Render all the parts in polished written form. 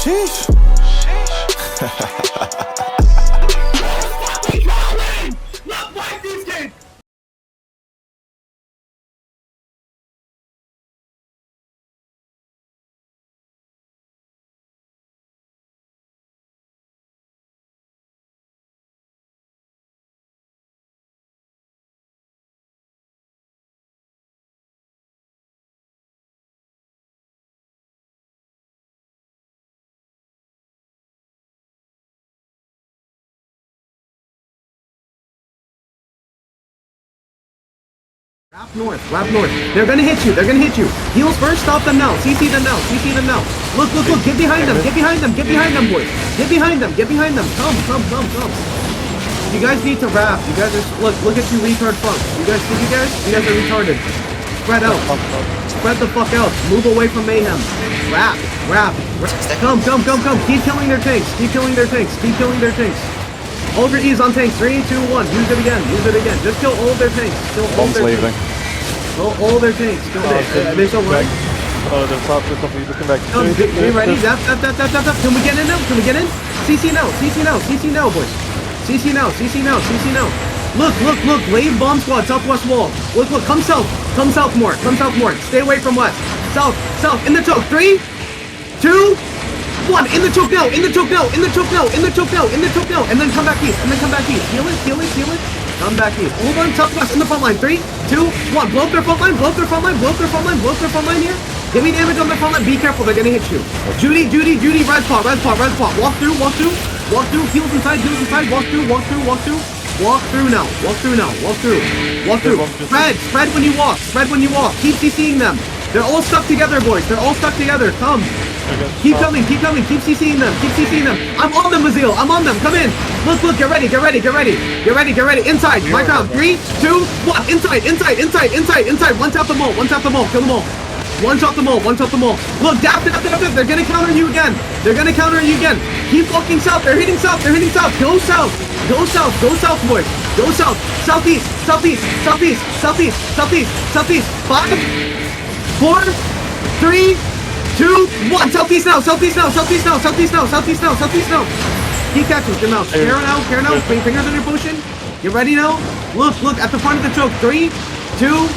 Sheesh. Wrap north. They're gonna hit you. They're gonna hit you. Heals first. Stop them now. CC them now. CC them now. Look. Get behind them. Get behind them. Get behind them, boys. Get behind them. Get behind them. Come. You guys need to wrap. You guys are look at you retard fucks. You guys see you guys? You guys are retarded. Spread out. Spread the fuck out. Move away from mayhem. Wrap. Come. Keep killing their tanks. Keep killing their tanks. All of your E's on tanks. 3, 2, 1. Use it again. Just kill all of their tanks. Kill all their tanks. All their tanks. Kill they're still running. Oh, they're top. You looking back. Be ready. Zap. Can we get in now? CC now, boys. CC now. Look. Lave bomb squad. Southwest wall. Look. Come south more. Stay away from west. South. In the choke. 3, 2, 1. In the choke now. And then come back east. Heal it. Come back east. Hold on. Southwest in the front line. 3, 2, 1. Blow up their front line here. Give me damage on their front line. Be careful. They're gonna hit you. Judy. Red paw. Walk through. Heals inside. Walk through now. Spread when you walk. Keep CCing them. They're all stuck together, boys. Come. Keep coming. Keep CCing them. I'm on them, Mazil. Come in. Look. Get ready. Inside. My crowd. 3, 2, 1. Inside. One tap them all. Kill them all. One shot them all. Look, dap. They're gonna counter you again. Keep walking south. They're hitting south. Go south, boys. Go south. Southeast. 5, 4, 3, 2, 1. Southeast now. Keep catching. Your mouth. Care now. Fingers on your potion. You ready now? Look. At the front of the choke. 3, 2,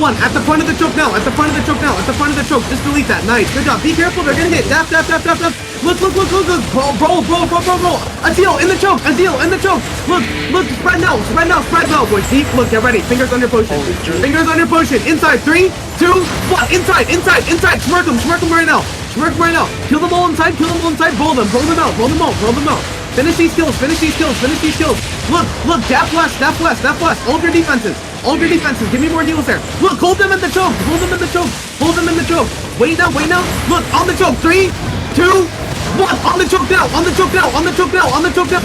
1. At the front of the choke now. Just delete that. Nice. Good job. Be careful. They're gonna hit. Dap. Look. Bro. Adil in the choke. Look. Spread now, boys. Deep. Look. Get ready. Fingers on your potion. Inside. 3, 2, 1. Inside. Smirk them right now. Kill them all inside. Roll them out. Finish these kills. Look. Dap west. All of your defenses. Give me more heals there. Look. Hold them in the choke. Wait now. Look. On the choke. 3, 2, 1. On the choke now.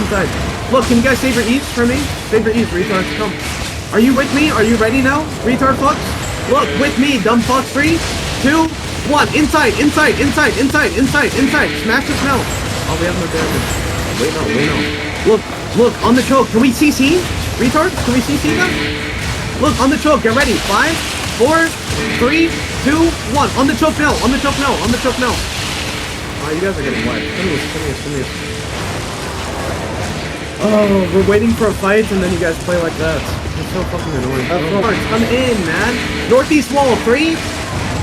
Inside. Look. Can you guys save your E's for me? Save your E's, retards. Come. Are you with me? Are you ready now? Retard fucks. Look. With me. Dumb fucks. 3, 2, 1. Inside. Smash this now. Oh, we have no damage. Wait no. Look, on the choke. Can we CC? Retards? Can we CC them? Look, on the choke. Get ready. 5, 4, 3, 2, 1. On the choke now. Oh, you guys are getting wiped. Come here. Oh, we're waiting for a fight and then you guys play like that. It's so fucking annoying. Come in, man. Northeast wall. 3,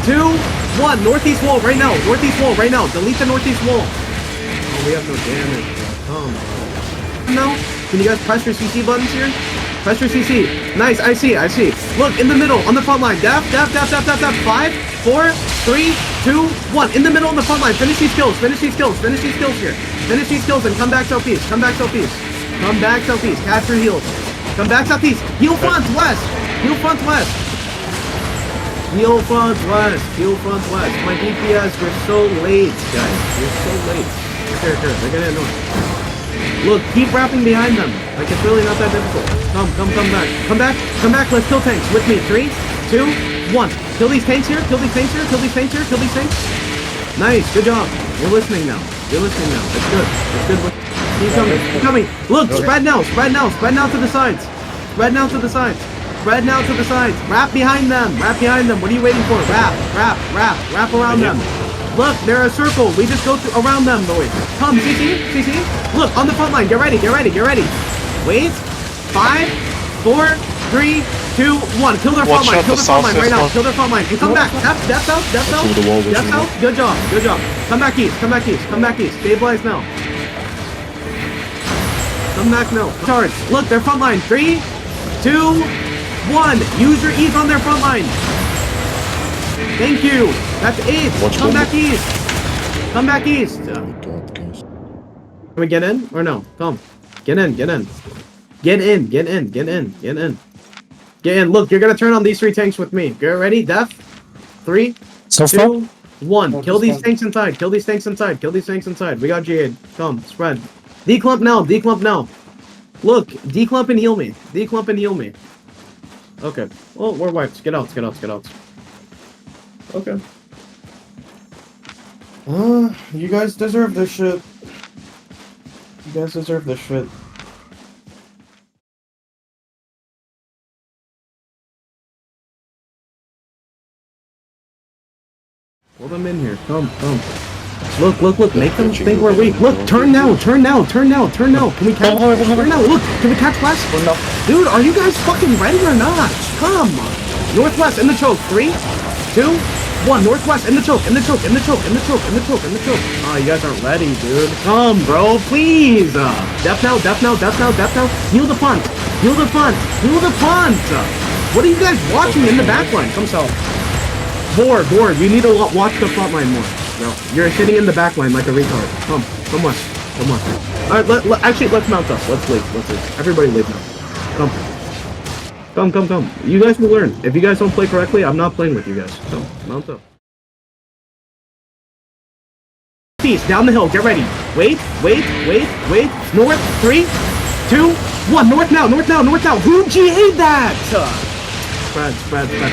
2, 1. Northeast wall right now. Delete the northeast wall. Oh, we have no damage. Come on. Now, can you guys press your CC buttons here? Press your CC. Nice, I see. Look, in the middle, on the front line. Dap. 5, 4, 3, 2, 1. In the middle on the front line. Finish these kills here. Finish these kills and come back southeast. Catch your heals. Come back southeast. Heal front west. My DPS, we're so late, guys. Here, they're gonna annoy. Look, keep wrapping behind them. Like, it's really not that difficult. Come back. Let's kill tanks. With me. 3, 2, 1. Kill these tanks here. Nice. Good job. You're listening now. That's good. Keep coming. Look, spread now to the sides. Wrap behind them. What are you waiting for? Wrap around them. Look, they're a circle. We just go around them, boys. Come, CC. Look, on the front line. Get ready. Wait. 5, 4, 3, 2, 1. Kill their front line. Kill their front line right now. Kill their front line. And come back. Depth out. Good job. Come back east. Stabilize now. Come back now. Charge. Look, their front line. 3, 2, 1. Use your ease on their front line. Thank you. That's it. Come back east. Can we get in or no? Come. Get in. Get in. Look, you're gonna turn on these 3 tanks with me. Get ready? Def. 3, 2, 1. Kill these tanks inside. We got Jade. Come, spread. Declump now. Look, declump and heal me. Okay. Oh, we're wiped. Get out. Okay. You guys deserve this shit. Pull them in here. Come. Look. Make them think we're weak. Look, turn now. Can we catch? Turn now. Look, can we catch flash? Dude, are you guys fucking ready or not? Come. Northwest in the choke. 3, 2, 1. Northwest in the choke. Oh, you guys aren't ready, dude. Come, bro, please. Depth now. Heal the front. What are you guys watching in the back line? Come south. Board. You need to watch the front line more. No, you're sitting in the back line like a retard. Come on. Alright, actually, let's mount up. Let's leave. Everybody leave now. Come. You guys will learn. If you guys don't play correctly, I'm not playing with you guys. Come, mount up. Peace, down the hill, get ready. Wait. North, 3, 2, 1. North now. Who GA'd that? Spread.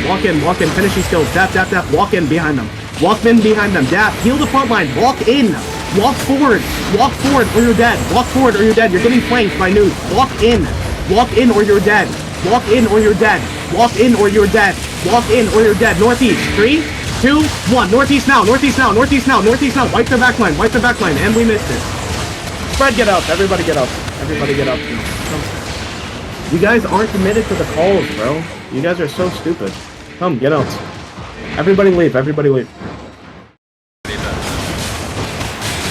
Walk in. Finish these skills. Dap. Walk in behind them. Dap. Heal the front line. Walk in. Walk forward or you're dead. You're getting flanked by nudes. Walk in or you're dead. Northeast. 3, 2, 1. Northeast now. Wipe the back line. And we missed it. Spread, get up. Everybody get up. You guys aren't committed to the calls, bro. You guys are so stupid. Come, get out. Everybody leave.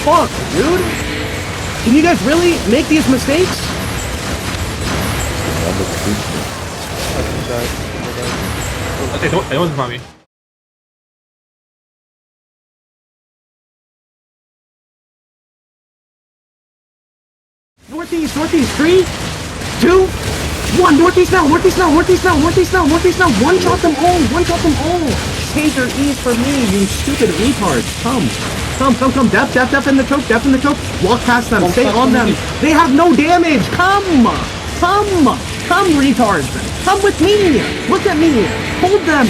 Fuck, dude. Can you guys really make these mistakes? They wasn't from me. Northeast. 3, 2, 1. Northeast now. One shot them all. Change your ease for me, you stupid retards. Come. Depth in the choke. Walk past them. Stay on them. They have no damage. Come, retards. Come with me. Look at me. Hold them.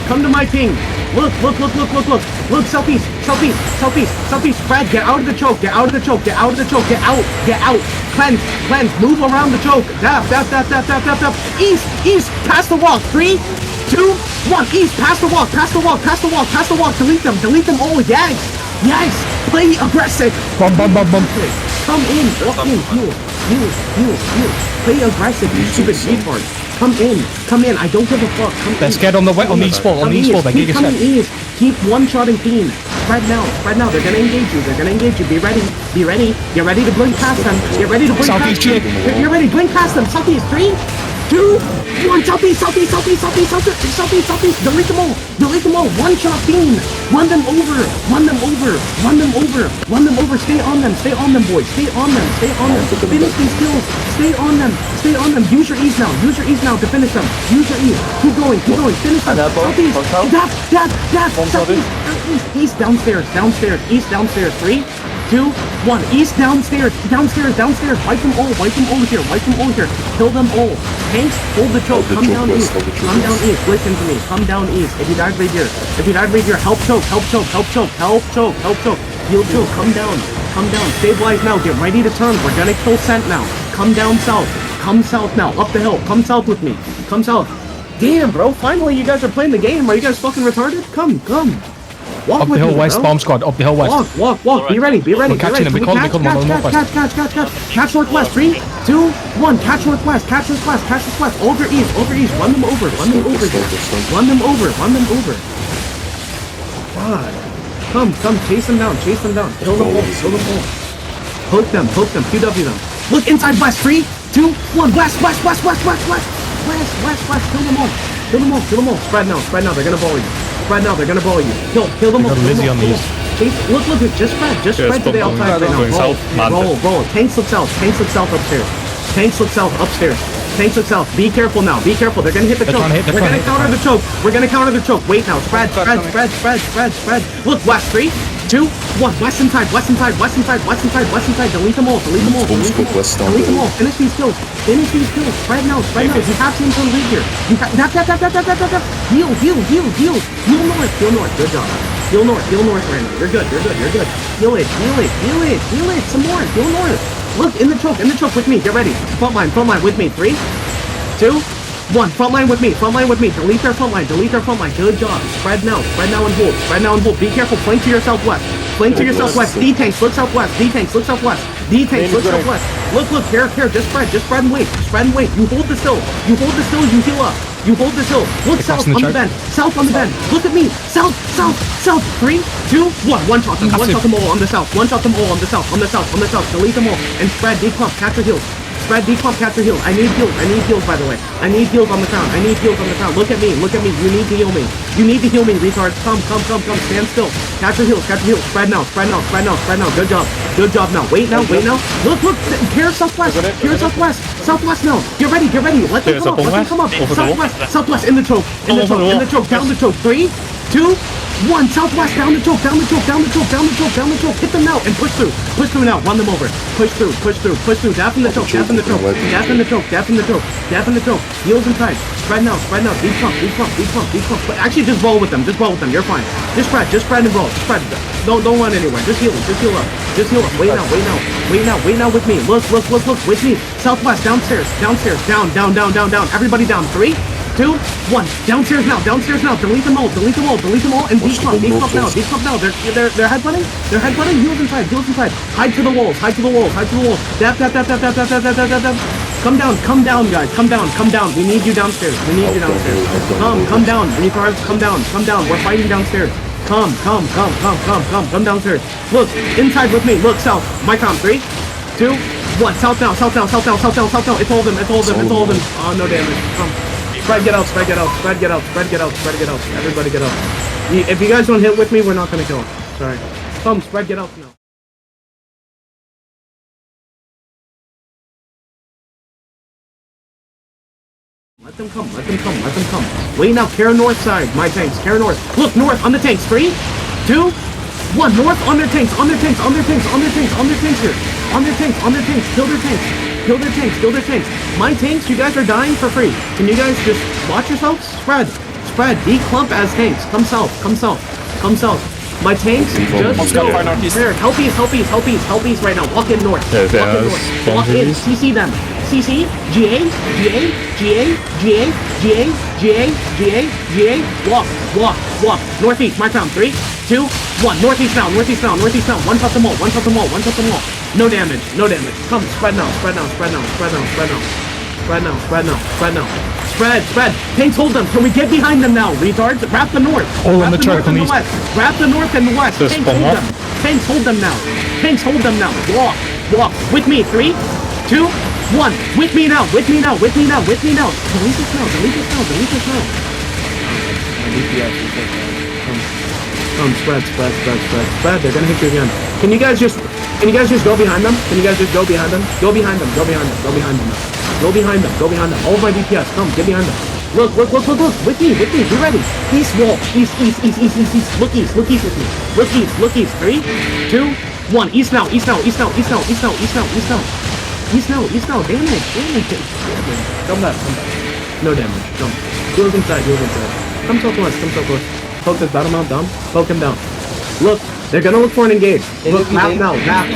Come to my ping. Look. Look, southeast. Fred, get out of the choke. Get out. Cleanse. Move around the choke. Dap. East. Past the walk. 3, 2, 1. East. Past the walk. Delete them all. Yes. Play aggressive. Come in. Walk in. Heal. Play aggressive, you stupid retard. Come in. I don't give a fuck. Let's get on the east wall. Keep one-shotting team. Spread now. They're gonna engage you. Be ready. Get ready to blink past them. Get ready. Blink past them. Southeast. 3, 2, 1. Southeast. Delete them all. One-shot team. Run them over. Stay on them, boys. Stay on them. Finish these kills. Stay on them. Use your ease now to finish them. Use your ease. Keep going. Finish them. Southeast. Dap. Southeast. East downstairs. East downstairs. 3, 2, 1. East downstairs. Wipe them all here. Kill them all. Tanks, hold the choke. Come down east. Listen to me. Come down east. If you died right here, help choke. Heal choke. Come down. Stabilize now. Get ready to turn. We're gonna kill Scent now. Come down south. Come south now. Up the hill. Come south with me. Come south. Damn, bro. Finally, you guys are playing the game. Are you guys fucking retarded? Come. Walk Up the with hill me, west, bro. bomb squad. Up the hill west. Walk. Be Alright. ready. We're catching him. We call him northwest. Catch northwest. 3, 2, 1. Catch northwest. Over east. Run them over. Run them over. God. Come. Chase them down. Kill them all. Poke them. QW them. Look inside west. 3, 2, 1. West. Kill them all. Spread now. They're gonna bully you. Kill them all. got Lizzie on these. Look. Just spread to the outside right now. Roll. Tanks look south upstairs. Tanks look south. Be careful now. They're gonna hit the choke. We're gonna counter the choke. Wait now. Spread. Look, west. 3, 2, 1. West inside. Delete them all. Finish these kills. Spread now. You have teams on lead here. Heal north. Good job. Heal north right now. You're good. Heal it. Some more. Heal north. Look, in the choke with me. Get ready. Front line with me. 3, 2, 1. Front line with me. Delete their front line. Good job. Spread now and hold. Be careful. Flank to your southwest. D-tanks, look southwest. Look. Here. Just spread and wait. You hold this hill. You heal up. Look south on the bend. Look at me. South. 3, 2, 1. One shot them all on the south. Delete them all and spread. Declump. Catch your heels. I need heals, by the way. I need heals on the ground. Look at me. You need to heal me, retards. Come. Stand still. Catch your heels. Spread now. Good job now. Wait now. Look. Here, southwest. Southwest now. Get ready. Let them come up. Southwest in the choke. Down the choke. 3, 2, 1. Southwest down the choke. Hit them now and push through now. Run them over. Push through. Dap in the choke. Heels inside. Spread now. Deep pump. Actually, just roll with them. You're fine. Just spread and roll. Don't run anywhere. Just heal up. Wait now with me. Look. With me. Southwest. Downstairs. Down. Everybody down. 3, 2, 1. Downstairs now. Delete them all. And deep pump now. They're headbutting. Heels inside. Hide to the walls. Dap. Come down, guys. Come down. We need you downstairs. Come down. Retards, come down. We're fighting downstairs. Come downstairs. Look, inside with me. Look, south. My count. 3, 2, 1. South now. It's all them. Oh, no damage. Come. Spread, get out. Everybody get out. If you guys don't hit with me, we're not gonna kill him. Sorry. Come, spread, get out now. Let them come. Wait now, care north side. My tanks, care north. Look, north on the tanks. 3, 2, 1. North on their tanks. On their tanks here. On their tanks. Kill their tanks. My tanks, you guys are dying for free. Can you guys just watch yourselves? Spread. Declump as tanks. Come south. My tanks, just go. There, helpies right now. Walk in north. Walk in. CC them. CC, GA. Walk. Northeast, my crown. 3, 2, 1. Northeast now. One shot them all. No damage. Come, spread now. Spread. Tanks hold them. Can we get behind them now, retards? Wrap the north. All on the choke on these. Wrap the north and the west. Tanks hold them now. Walk. With me. 3, 2, 1. With me now. Delete this now. Come, spread. They're gonna hit you again. Can you guys just go behind them? Go behind them. All of my DPS, come, get behind them. Look. With me. Be ready. East wall. East. Look east with me. Look east. 3, 2, 1. East now. Damage. Come back. No damage. Come. Heals inside. Come so close. Poke this battle mount down. Poke him down. Look, they're gonna look for an engage. Look, wrap now. Wrap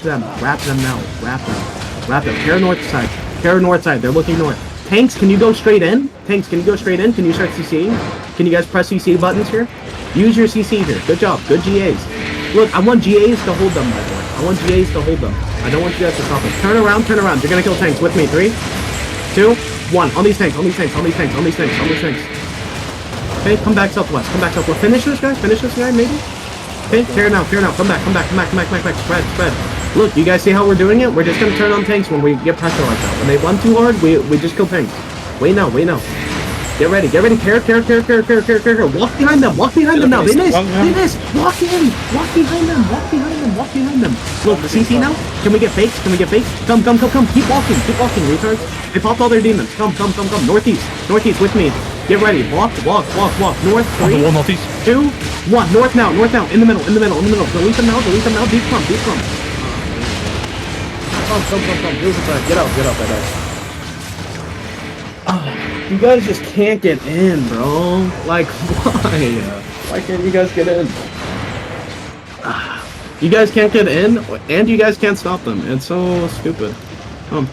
them now. Wrap them. Care north side. They're looking north. Tanks, can you go straight in? Tanks, can you go straight in? Can you start CCing? Can you guys press CC buttons here? Use your CC here. Good job. Good GAs. Look, I want GAs to hold them, by the way. I want GAs to hold them. I don't want you guys to stop them. Turn around, turn around. You're gonna kill tanks with me. 3, 2, 1. On these tanks, on these tanks, on these tanks, on these tanks, on these tanks. Okay, come back southwest. Come back southwest. Finish this guy, maybe? Okay, tear now, tear now. Come back. Spread. Look, you guys see how we're doing it? We're just gonna turn on tanks when we get pressure like that. When they run too hard, we just kill tanks. Wait now. Get ready. Care. Walk behind them now. They miss. Walk behind them. Look, CC now. Can we get fakes? Come. Keep walking, retards. They popped all their demons. Come. Northeast with me. Get ready. Walk. North, On the 3, wall northeast. 2, 1. North now. In the middle. Delete them now. Deep crumb. Come. Get out, guys. You guys just can't get in, bro. Like, why? Why can't you guys get in? You guys can't get in, and you guys can't stop them. It's so stupid. Come.